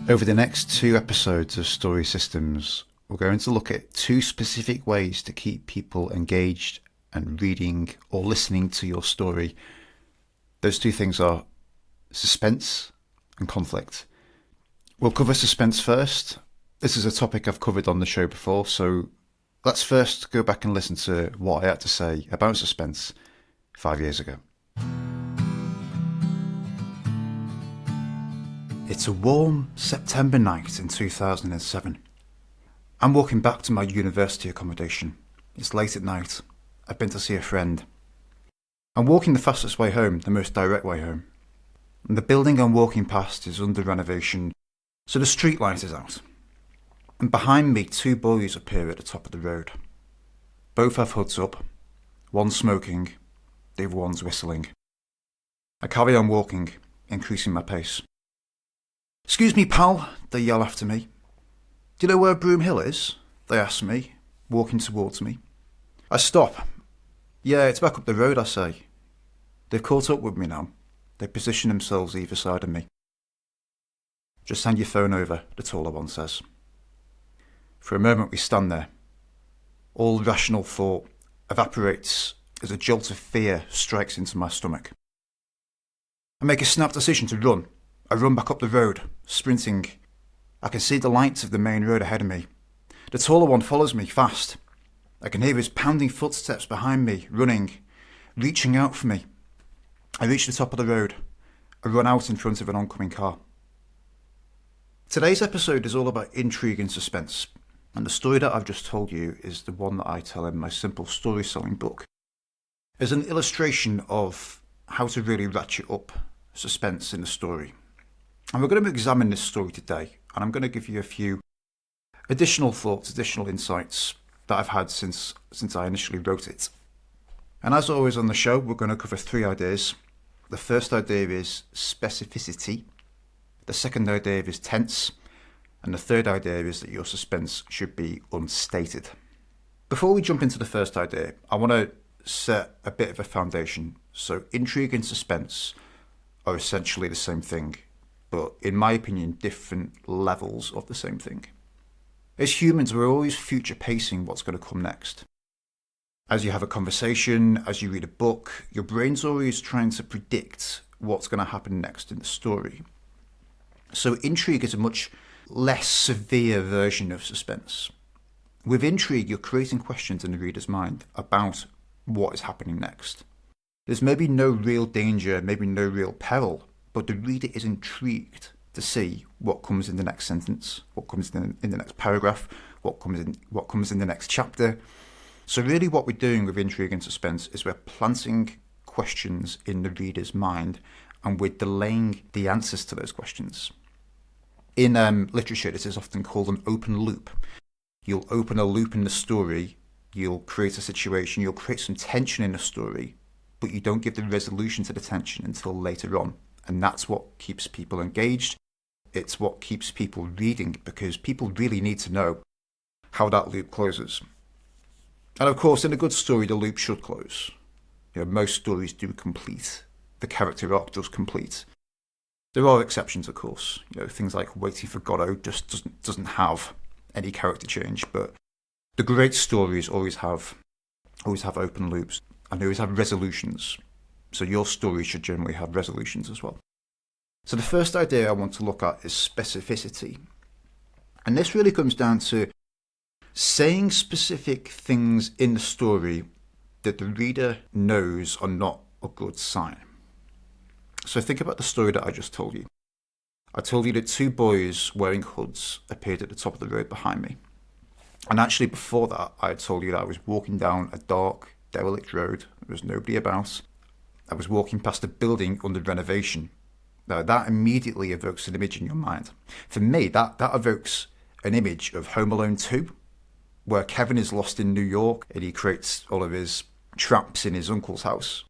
Over the next 2 episodes of Story Systems, we're going to look at 2 specific ways to keep people engaged and reading or listening to your story. Those 2 things are suspense and conflict. We'll cover suspense first. This is a topic I've covered on the show before, so let's first go back and listen to what I had to say about suspense 5 years ago. It's a warm September night in 2007. I'm walking back to my university accommodation. It's late at night. I've been to see a friend. I'm walking the fastest way home, the most direct way home. And the building I'm walking past is under renovation, so the street light is out. And behind me, 2 boys appear at the top of the road. Both have hoods up, one smoking, the other one's whistling. I carry on walking, increasing my pace. "Excuse me, pal," they yell after me. "Do you know where Broom Hill is?" they ask me, walking towards me. I stop. "Yeah, it's back up the road," I say. They've caught up with me now. They position themselves either side of me. "Just hand your phone over," the taller one says. For a moment we stand there. All rational thought evaporates as a jolt of fear strikes into my stomach. I make a snap decision to run. I run back up the road, sprinting. I can see the lights of the main road ahead of me. The taller one follows me fast. I can hear his pounding footsteps behind me, running, reaching out for me. I reach the top of the road. I run out in front of an oncoming car. Today's episode is all about intrigue and suspense, and the story that I've just told you is the one that I tell in my simple story-selling book as an illustration of how to really ratchet up suspense in a story. And we're going to examine this story today, and I'm going to give you a few additional thoughts, additional insights that I've had since I initially wrote it. And as always on the show, we're going to cover 3 ideas. The first idea is specificity. The second idea is tense. And the third idea is that your suspense should be unstated. Before we jump into the first idea, I want to set a bit of a foundation. So intrigue and suspense are essentially the same thing, but in my opinion, different levels of the same thing. As humans, we're always future pacing what's going to come next. As you have a conversation, as you read a book, your brain's always trying to predict what's going to happen next in the story. So intrigue is a much less severe version of suspense. With intrigue, you're creating questions in the reader's mind about what is happening next. There's maybe no real danger, maybe no real peril, but the reader is intrigued to see what comes in the next sentence, what comes in the next paragraph, what comes in the next chapter. So really what we're doing with intrigue and suspense is we're planting questions in the reader's mind and we're delaying the answers to those questions. In literature, this is often called an open loop. You'll open a loop in the story, you'll create a situation, you'll create some tension in the story, but you don't give the resolution to the tension until later on. And that's what keeps people engaged. It's what keeps people reading, because people really need to know how that loop closes. And of course, in a good story, the loop should close. Most stories do complete. The character arc does complete. There are exceptions, of course. Things like Waiting for Godot just doesn't have any character change. But the great stories always have open loops and always have resolutions. So your story should generally have resolutions as well. So the first idea I want to look at is specificity. And this really comes down to saying specific things in the story that the reader knows are not a good sign. So think about the story that I just told you. I told you that 2 boys wearing hoods appeared at the top of the road behind me. And actually before that, I had told you that I was walking down a dark, derelict road. There was nobody about. I was walking past a building under renovation. Now that immediately evokes an image in your mind. For me, that evokes an image of Home Alone 2, where Kevin is lost in New York and he creates all of his traps in his uncle's house.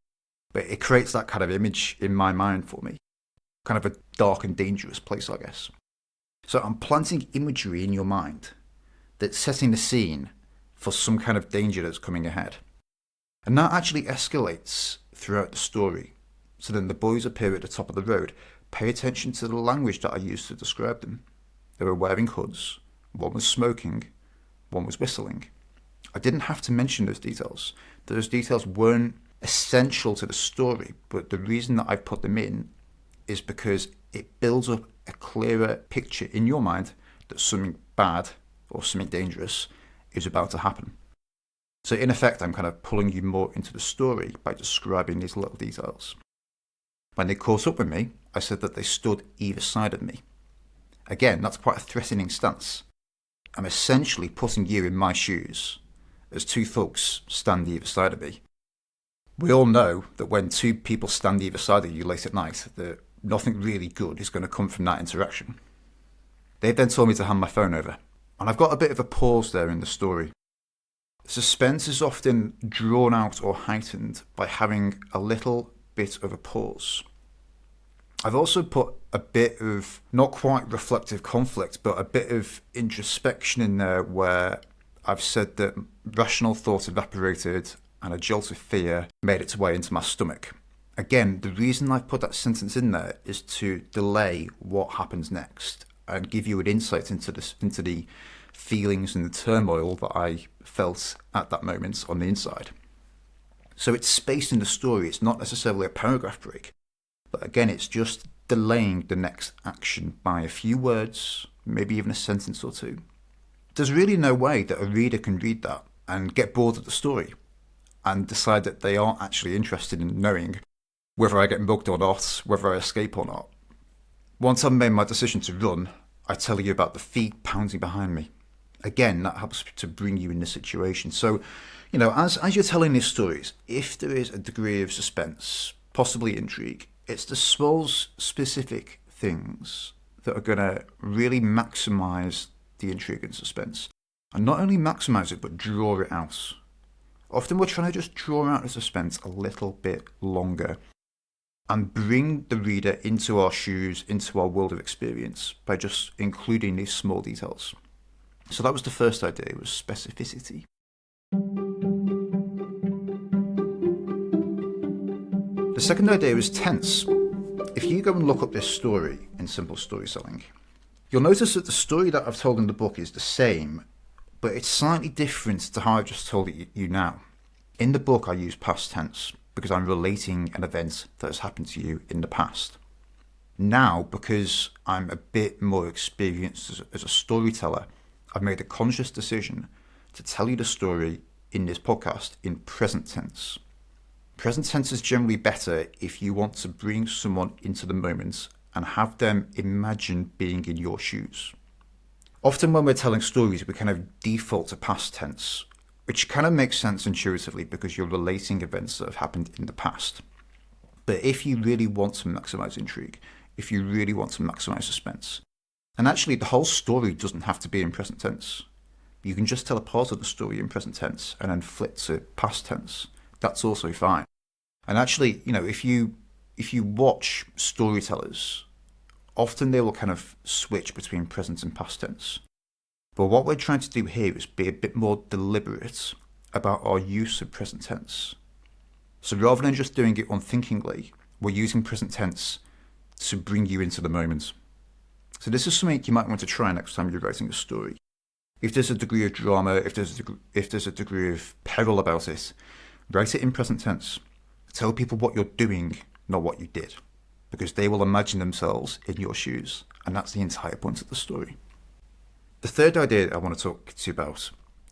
But it creates that kind of image in my mind for me. Kind of a dark and dangerous place, I guess. So I'm planting imagery in your mind that's setting the scene for some kind of danger that's coming ahead. And that actually escalates throughout the story. So then the boys appear at the top of the road. Pay attention to the language that I use to describe them. They were wearing hoods, one was smoking, one was whistling. I didn't have to mention those details. Those details weren't essential to the story, but the reason that I put them in is because it builds up a clearer picture in your mind that something bad or something dangerous is about to happen. So in effect, I'm kind of pulling you more into the story by describing these little details. When they caught up with me, I said that they stood either side of me. Again, that's quite a threatening stance. I'm essentially putting you in my shoes as two thugs stand either side of me. We all know that when two people stand either side of you late at night, that nothing really good is going to come from that interaction. They then told me to hand my phone over, and I've got a bit of a pause there in the story. Suspense is often drawn out or heightened by having a little bit of a pause. I've also put a bit of, not quite reflective conflict, but a bit of introspection in there where I've said that rational thought evaporated and a jolt of fear made its way into my stomach. Again, the reason I've put that sentence in there is to delay what happens next and give you an insight into the feelings and the turmoil that I felt at that moment on the inside. So it's spaced in the story. It's not necessarily a paragraph break, but again, it's just delaying the next action by a few words, maybe even a sentence or two. There's really no way that a reader can read that and get bored of the story and decide that they aren't actually interested in knowing whether I get mugged or not, whether I escape or not. Once I've made my decision to run, I tell you about the feet pounding behind me. Again, that helps to bring you in the situation. So, as you're telling these stories, if there is a degree of suspense, possibly intrigue, it's the small specific things that are going to really maximise the intrigue and suspense. And not only maximise it, but draw it out. Often we're trying to just draw out the suspense a little bit longer and bring the reader into our shoes, into our world of experience by just including these small details. So that was the first idea, was specificity. The second idea was tense. If you go and look up this story in Simple Story Selling, you'll notice that the story that I've told in the book is the same, but it's slightly different to how I've just told it you now. In the book, I use past tense because I'm relating an event that has happened to you in the past. Now, because I'm a bit more experienced as a storyteller, I've made a conscious decision to tell you the story in this podcast in present tense. Present tense is generally better if you want to bring someone into the moment and have them imagine being in your shoes. Often when we're telling stories, we kind of default to past tense, which kind of makes sense intuitively because you're relating events that have happened in the past. But if you really want to maximize intrigue, if you really want to maximize suspense, and actually the whole story doesn't have to be in present tense. You can just tell a part of the story in present tense and then flip to past tense. That's also fine. And actually, if you watch storytellers, often they will kind of switch between present and past tense. But what we're trying to do here is be a bit more deliberate about our use of present tense. So rather than just doing it unthinkingly, we're using present tense to bring you into the moment. So this is something you might want to try next time you're writing a story. If there's a degree of drama, if there's a degree of peril about it, write it in present tense. Tell people what you're doing, not what you did, because they will imagine themselves in your shoes, and that's the entire point of the story. The third idea I want to talk to you about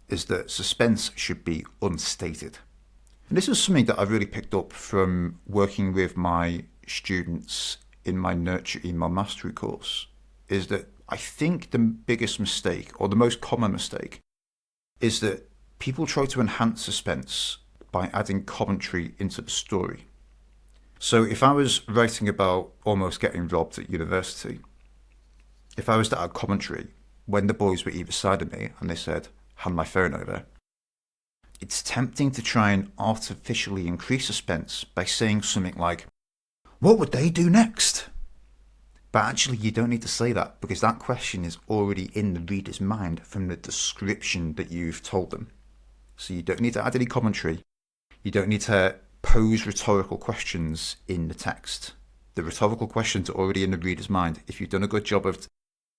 is that suspense should be unstated. And this is something that I've really picked up from working with my students in my Nurture Email Mastery course, is that I think the biggest mistake, or the most common mistake, is that people try to enhance suspense by adding commentary into the story. So if I was writing about almost getting robbed at university, if I was to add commentary when the boys were either side of me and they said, hand my phone over, it's tempting to try and artificially increase suspense by saying something like, what would they do next? But actually you don't need to say that because that question is already in the reader's mind from the description that you've told them. So you don't need to add any commentary. You don't need to pose rhetorical questions in the text. The rhetorical questions are already in the reader's mind. If you've done a good job of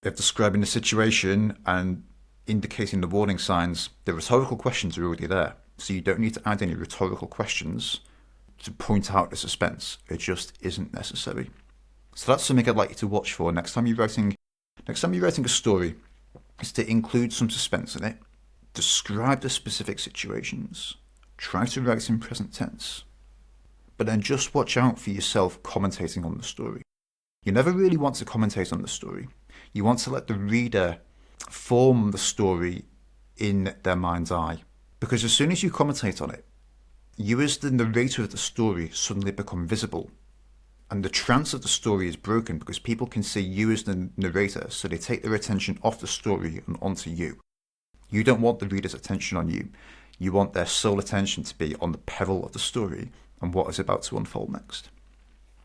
If describing the situation and indicating the warning signs, the rhetorical questions are already there. So you don't need to add any rhetorical questions to point out the suspense. It just isn't necessary. So that's something I'd like you to watch for next time you're writing a story, is to include some suspense in it. Describe the specific situations. Try to write in present tense. But then just watch out for yourself commentating on the story. You never really want to commentate on the story. You want to let the reader form the story in their mind's eye. Because as soon as you commentate on it, you as the narrator of the story suddenly become visible. And the trance of the story is broken because people can see you as the narrator, so they take their attention off the story and onto you. You don't want the reader's attention on you. You want their sole attention to be on the peril of the story and what is about to unfold next.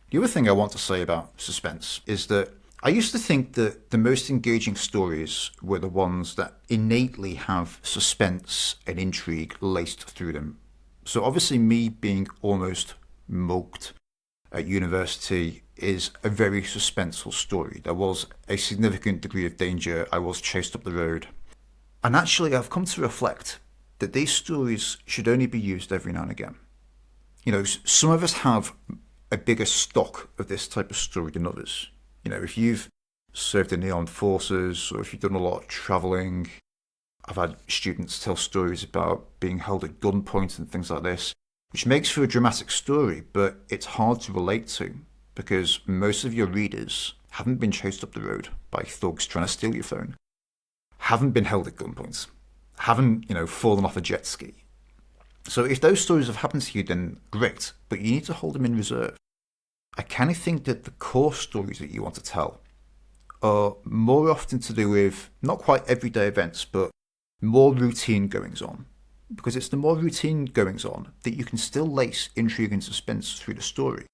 The other thing I want to say about suspense is that I used to think that the most engaging stories were the ones that innately have suspense and intrigue laced through them. So obviously me being almost mugged at university is a very suspenseful story. There was a significant degree of danger. I was chased up the road. And actually I've come to reflect that these stories should only be used every now and again. You know, some of us have a bigger stock of this type of story than others. You know, if you've served in the armed forces or if you've done a lot of travelling, I've had students tell stories about being held at gunpoint and things like this, which makes for a dramatic story, but it's hard to relate to because most of your readers haven't been chased up the road by thugs trying to steal your phone, haven't been held at gunpoint, haven't, fallen off a jet ski. So if those stories have happened to you, then great, but you need to hold them in reserve. I kind of think that the core stories that you want to tell are more often to do with not quite everyday events, but more routine goings on. Because it's the more routine goings on that you can still lace intrigue and suspense through the story.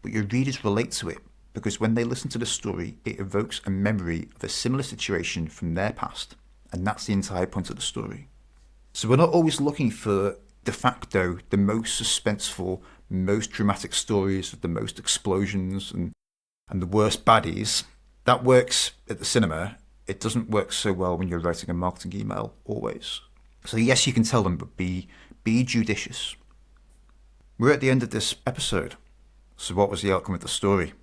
But your readers relate to it because when they listen to the story, it evokes a memory of a similar situation from their past. And that's the entire point of the story. So we're not always looking for de facto the most suspenseful, most dramatic stories with the most explosions and the worst baddies. That works at the cinema. It doesn't work so well when you're writing a marketing email, always. So yes, you can tell them, but be judicious. We're at the end of this episode. So what was the outcome of the story?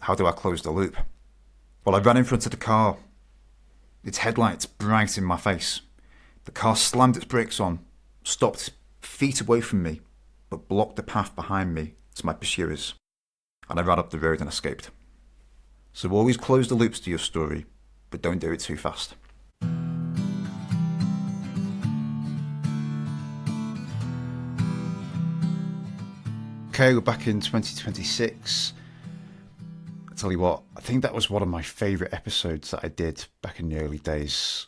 How do I close the loop? Well, I ran in front of the car. Its headlights bright in my face. The car slammed its brakes on, stopped feet away from me, but blocked the path behind me to my pursuers. And I ran up the road and escaped. So always close the loops to your story, but don't do it too fast. Okay, we're back in 2026. I tell you what, I think that was one of my favourite episodes that I did back in the early days.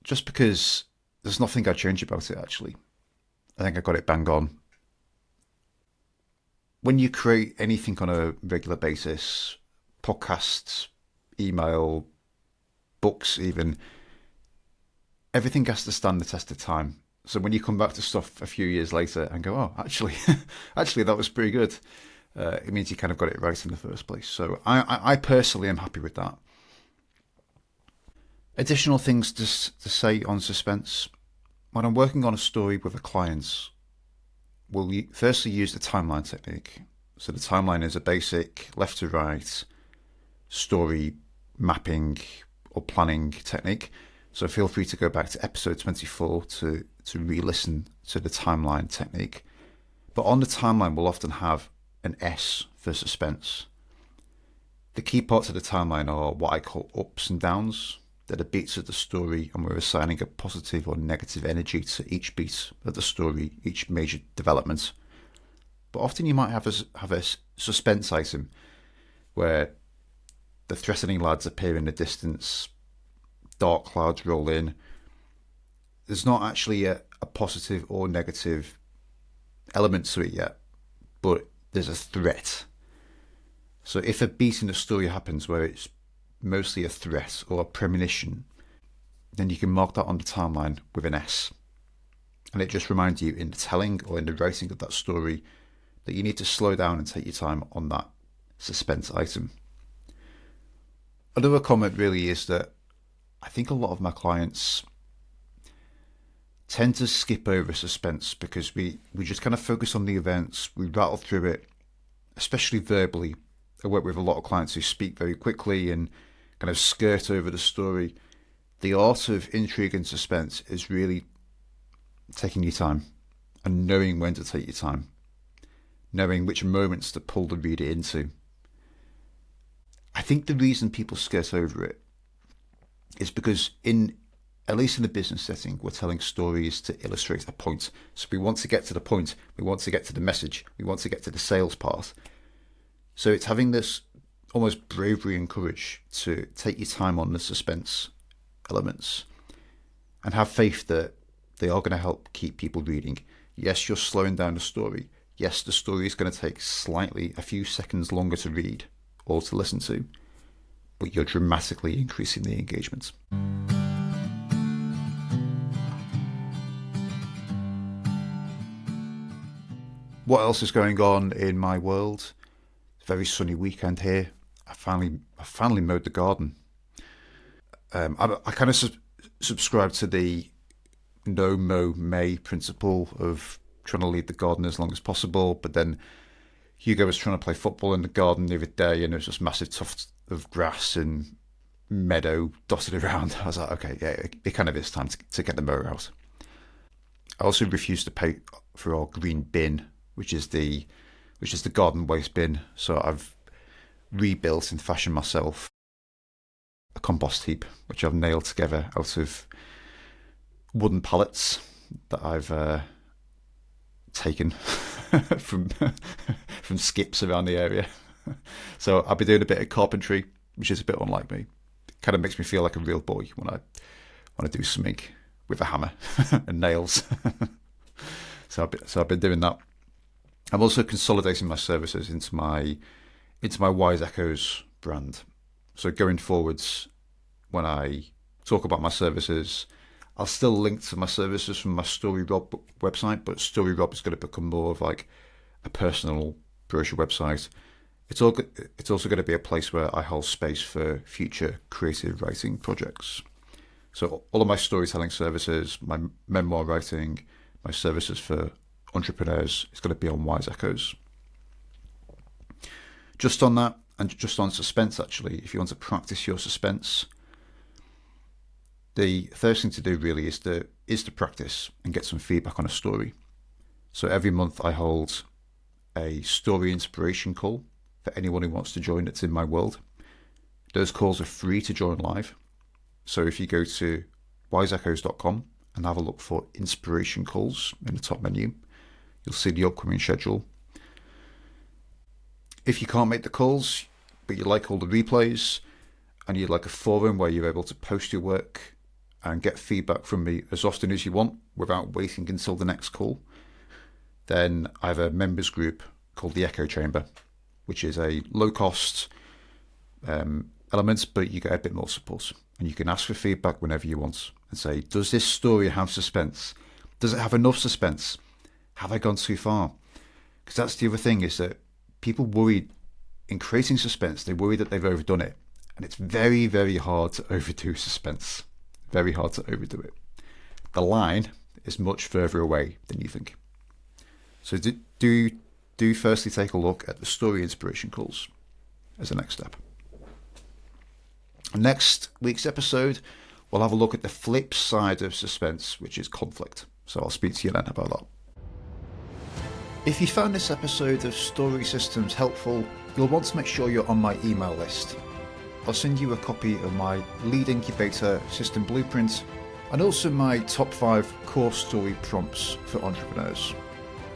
Just because there's nothing I'd change about it, actually. I think I got it bang on. When you create anything on a regular basis, podcasts, email, books even, everything has to stand the test of time. So when you come back to stuff a few years later and go, oh, actually that was pretty good, it means you kind of got it right in the first place. So I personally am happy with that. Additional things to say on suspense. When I'm working on a story with a client, we'll firstly use the timeline technique. So the timeline is a basic left to right story mapping or planning technique. So feel free to go back to episode 24 to re-listen to the timeline technique. But on the timeline, we'll often have an S for suspense. The key parts of the timeline are what I call ups and downs. They're the beats of the story, and we're assigning a positive or negative energy to each beat of the story, each major development. But often you might have a suspense item where the threatening lads appear in the distance, dark clouds roll in. There's not actually a positive or negative element to it yet, but there's a threat. So if a beat in the story happens where it's mostly a threat or a premonition, then you can mark that on the timeline with an S. And it just reminds you in the telling or in the writing of that story that you need to slow down and take your time on that suspense item. Another comment really is that I think a lot of my clients tend to skip over suspense because we just kind of focus on the events, we rattle through it, especially verbally. I work with a lot of clients who speak very quickly and kind of skirt over the story. The art of intrigue and suspense is really taking your time and knowing when to take your time, knowing which moments to pull the reader into. I think the reason people skirt over it is because at least in the business setting, we're telling stories to illustrate a point. So we want to get to the point, we want to get to the message, we want to get to the sales part. So it's having this almost bravery and courage to take your time on the suspense elements and have faith that they are going to help keep people reading. Yes, you're slowing down the story. Yes, the story is going to take a few seconds longer to read or to listen to, but you're dramatically increasing the engagement. What else is going on in my world? It's a very sunny weekend here. I finally mowed the garden. I kind of subscribe to the no mow May principle of trying to leave the garden as long as possible. But then Hugo was trying to play football in the garden the other day, and there was just massive tufts of grass and meadow dotted around. I was like, okay, yeah, it kind of is time to get the mower out. I also refuse to pay for our green bin, which is the garden waste bin. So I've rebuilt and fashioned myself a compost heap, which I've nailed together out of wooden pallets that I've taken from skips around the area. So I'll be doing a bit of carpentry, which is a bit unlike me. It kind of makes me feel like a real boy when I do something with a hammer and nails. So I've been doing that. I'm also consolidating my services into my Wise Echoes brand. So going forwards, when I talk about my services, I'll still link to my services from my StoryRob website, but StoryRob is going to become more of like a personal brochure website. It's also going to be a place where I hold space for future creative writing projects. So all of my storytelling services, my memoir writing, my services for entrepreneurs is going to be on Wise Echoes. Just on that, and just on suspense actually, if you want to practice your suspense, the first thing to do really is to practice and get some feedback on a story. So every month I hold a story inspiration call for anyone who wants to join that's in my world. Those calls are free to join live. So if you go to wiseechoes.com and have a look for inspiration calls in the top menu, you'll see the upcoming schedule. If you can't make the calls, but you like all the replays, and you'd like a forum where you're able to post your work and get feedback from me as often as you want without waiting until the next call, then I have a members group called the Echo Chamber, which is a low-cost element, but you get a bit more support. And you can ask for feedback whenever you want and say, does this story have suspense? Does it have enough suspense? Have I gone too far? Because that's the other thing, is that people worry in creating suspense, they worry that they've overdone it. And it's very, very hard to overdo suspense. Very hard to overdo it. The line is much further away than you think. So do firstly take a look at the story inspiration calls as the next step. Next week's episode, we'll have a look at the flip side of suspense, which is conflict. So I'll speak to you then about that. If you found this episode of Story Systems helpful, you'll want to make sure you're on my email list. I'll send you a copy of my lead incubator system blueprint and also my top 5 core story prompts for entrepreneurs.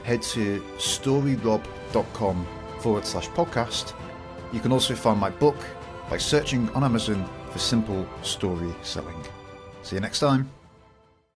Head to storyrob.com/podcast. You can also find my book by searching on Amazon for Simple Story Selling. See you next time.